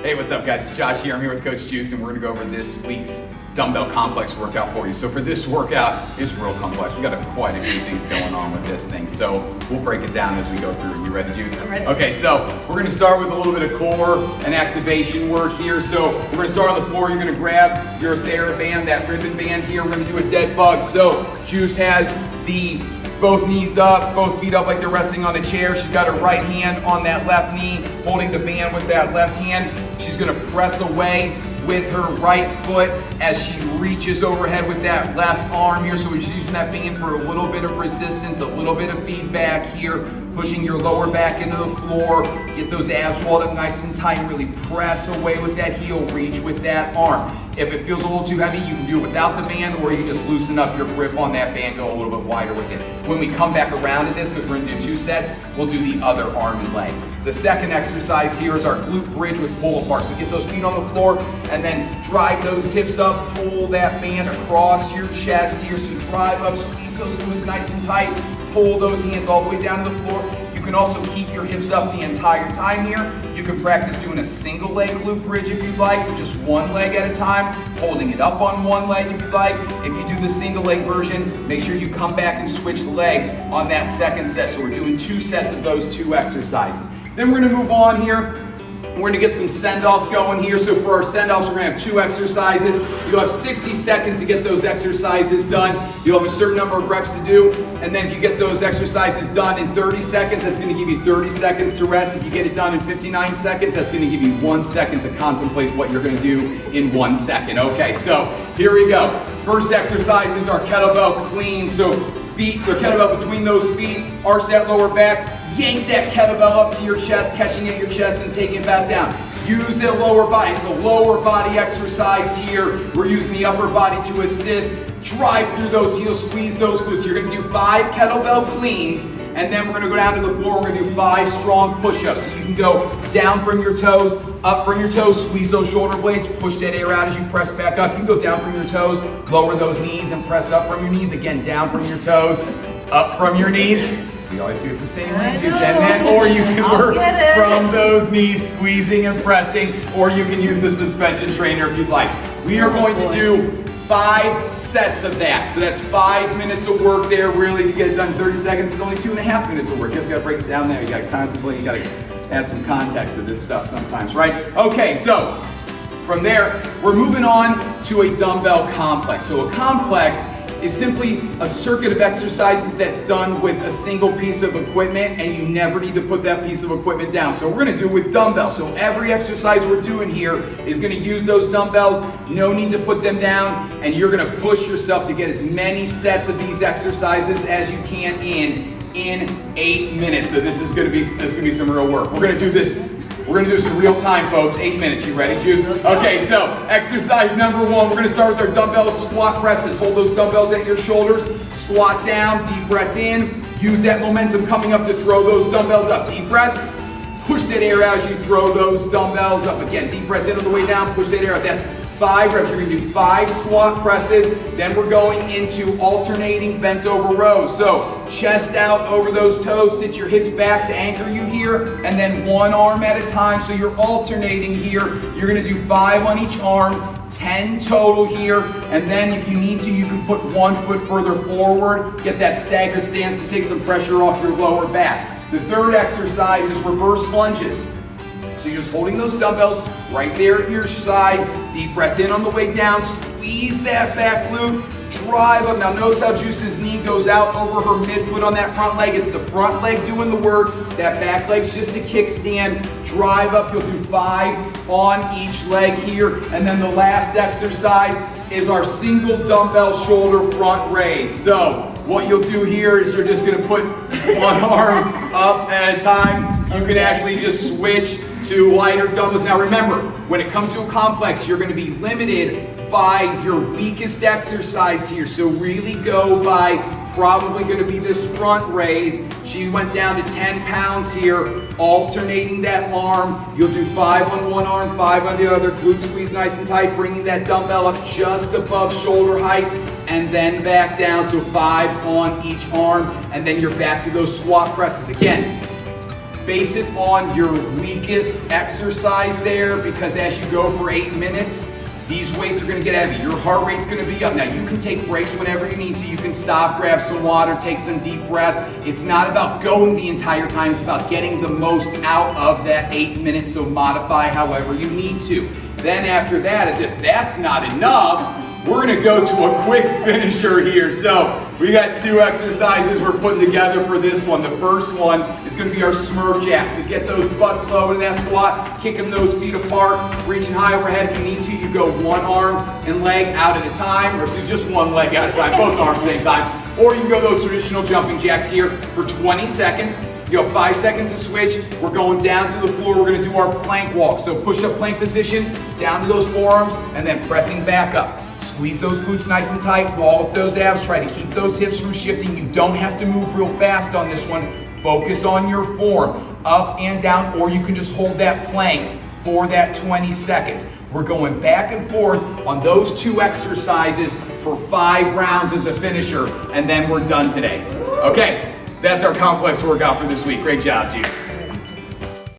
Hey, what's up guys? It's Josh here. I'm here with Coach Juice and we're gonna go over this week's dumbbell complex workout for you. So for this workout, it's real complex. We got quite a few things going on with this thing. So we'll break it down as we go through. You ready, Juice? I'm ready. Okay, so we're gonna start with a little bit of core and activation work here. So we're gonna start on the floor. You're gonna grab your TheraBand, that ribbon band here. We're gonna do a dead bug. So Juice has both knees up, both feet up like they're resting on a chair. She's got her right hand on that left knee, holding the band with that left hand. She's gonna press away with her right foot as she reaches overhead with that left arm here. So we're just using that band for a little bit of resistance, a little bit of feedback here, pushing your lower back into the floor. Get those abs walled up nice and tight. Really press away with that heel, reach with that arm. If it feels a little too heavy, you can do it without the band, or you can just loosen up your grip on that band, go a little bit wider with it. When we come back around to this, because we're gonna do 2 sets, we'll do the other arm and leg. The second exercise here is our glute bridge with pull apart. So get those feet on the floor and then drive those hips up, pull that band across your chest here. So drive up, squeeze those glutes nice and tight, pull those hands all the way down to the floor. You can also keep your hips up the entire time here. You can practice doing a single leg glute bridge if you'd like, so just one leg at a time, holding it up on one leg if you'd like. If you do the single leg version, make sure you come back and switch legs on that second set. So we're doing 2 sets of those 2 exercises. Then we're gonna move on here. We're gonna get some send-offs going here. So for our send-offs, we're gonna have 2 exercises. You'll have 60 seconds to get those exercises done. You'll have a certain number of reps to do. And then if you get those exercises done in 30 seconds, that's gonna give you 30 seconds to rest. If you get it done in 59 seconds, that's gonna give you 1 second to contemplate what you're gonna do in 1 second. Okay, so here we go. First exercise is our kettlebell clean. So feet, the kettlebell between those feet, arch that lower back, yank that kettlebell up to your chest, catching it in your chest and taking it back down. Use the lower body, so lower body exercise here. We're using the upper body to assist. Drive through those heels, squeeze those glutes. You're gonna do 5 kettlebell cleans, and then we're gonna go down to the floor. We're gonna do 5 strong push-ups. So you can go down from your toes, up from your toes, squeeze those shoulder blades, push that air out as you press back up. You can go down from your toes, lower those knees and press up from your knees. Again, down from your toes, up from your knees. We always do it the same way, Juice. And then, or you can work from those knees, squeezing and pressing, or you can use the suspension trainer if you'd like. We are going to do 5 sets of that. So that's 5 minutes of work there. Really, if you get it done in 30 seconds, it's only 2.5 minutes of work. You just gotta break it down there. You gotta contemplate, you gotta add some context to this stuff sometimes, right? Okay, so from there, we're moving on to a dumbbell complex. So a complex is simply a circuit of exercises that's done with a single piece of equipment, and you never need to put that piece of equipment down. So we're gonna do it with dumbbells. So every exercise we're doing here is gonna use those dumbbells, no need to put them down, and you're gonna push yourself to get as many sets of these exercises as you can in 8 minutes. So this is gonna be some real work. We're gonna do this. We're gonna do some real time, folks. 8 minutes. You ready, Juice? Okay, so exercise number 1, we're gonna start with our dumbbell squat presses. Hold those dumbbells at your shoulders, squat down, deep breath in. Use that momentum coming up to throw those dumbbells up. Deep breath, push that air out as you throw those dumbbells up. Again, deep breath in on the way down, push that air out. That's 5 reps. You're gonna do 5 squat presses. Then we're going into alternating bent over rows. So chest out over those toes, sit your hips back to anchor you here, and then 1 arm at a time. So you're alternating here. You're gonna do 5 on each arm, 10 total here. And then if you need to, you can put 1 foot further forward, get that staggered stance to take some pressure off your lower back. The third exercise is reverse lunges. So you're just holding those dumbbells right there at your side. Deep breath in on the way down. Squeeze that back glute. Drive up. Now notice how Juice's knee goes out over her midfoot on that front leg. It's the front leg doing the work. That back leg's just a kickstand. Drive up. You'll do 5 on each leg here. And then the last exercise is our single dumbbell shoulder front raise. So what you'll do here is you're just gonna put 1 arm up at a time. You can actually just switch to lighter dumbbells. Now remember, when it comes to a complex, you're gonna be limited by your weakest exercise here. So really go by probably gonna be this front raise. She went down to 10 pounds here, alternating that arm. You'll do 5 on one arm, 5 on the other. Glute squeeze nice and tight, bringing that dumbbell up just above shoulder height, and then back down. So 5 on each arm, and then you're back to those squat presses. Again, base it on your weakest exercise there, because as you go for 8 minutes, these weights are gonna get heavy. Your heart rate's gonna be up. Now you can take breaks whenever you need to. You can stop, grab some water, take some deep breaths. It's not about going the entire time. It's about getting the most out of that 8 minutes, so modify however you need to. Then after that, as if that's not enough, we're gonna go to a quick finisher here. So we got 2 exercises we're putting together for this one. The first one is gonna be our Smurf jack. So get those butts low in that squat, kicking those feet apart, reaching high overhead. If you need to, you go one arm and leg out at a time, or so just one leg at a time, both arms same time. Or you can go those traditional jumping jacks here for 20 seconds. You go 5 seconds to switch. We're going down to the floor. We're gonna do our plank walk. So push-up plank position, down to those forearms, and then pressing back up. Squeeze those glutes nice and tight, wall up those abs, try to keep those hips from shifting. You don't have to move real fast on this one. Focus on your form, up and down, or you can just hold that plank for that 20 seconds. We're going back and forth on those 2 exercises for 5 rounds as a finisher, and then we're done today. Okay, that's our complex workout for this week. Great job, Juice.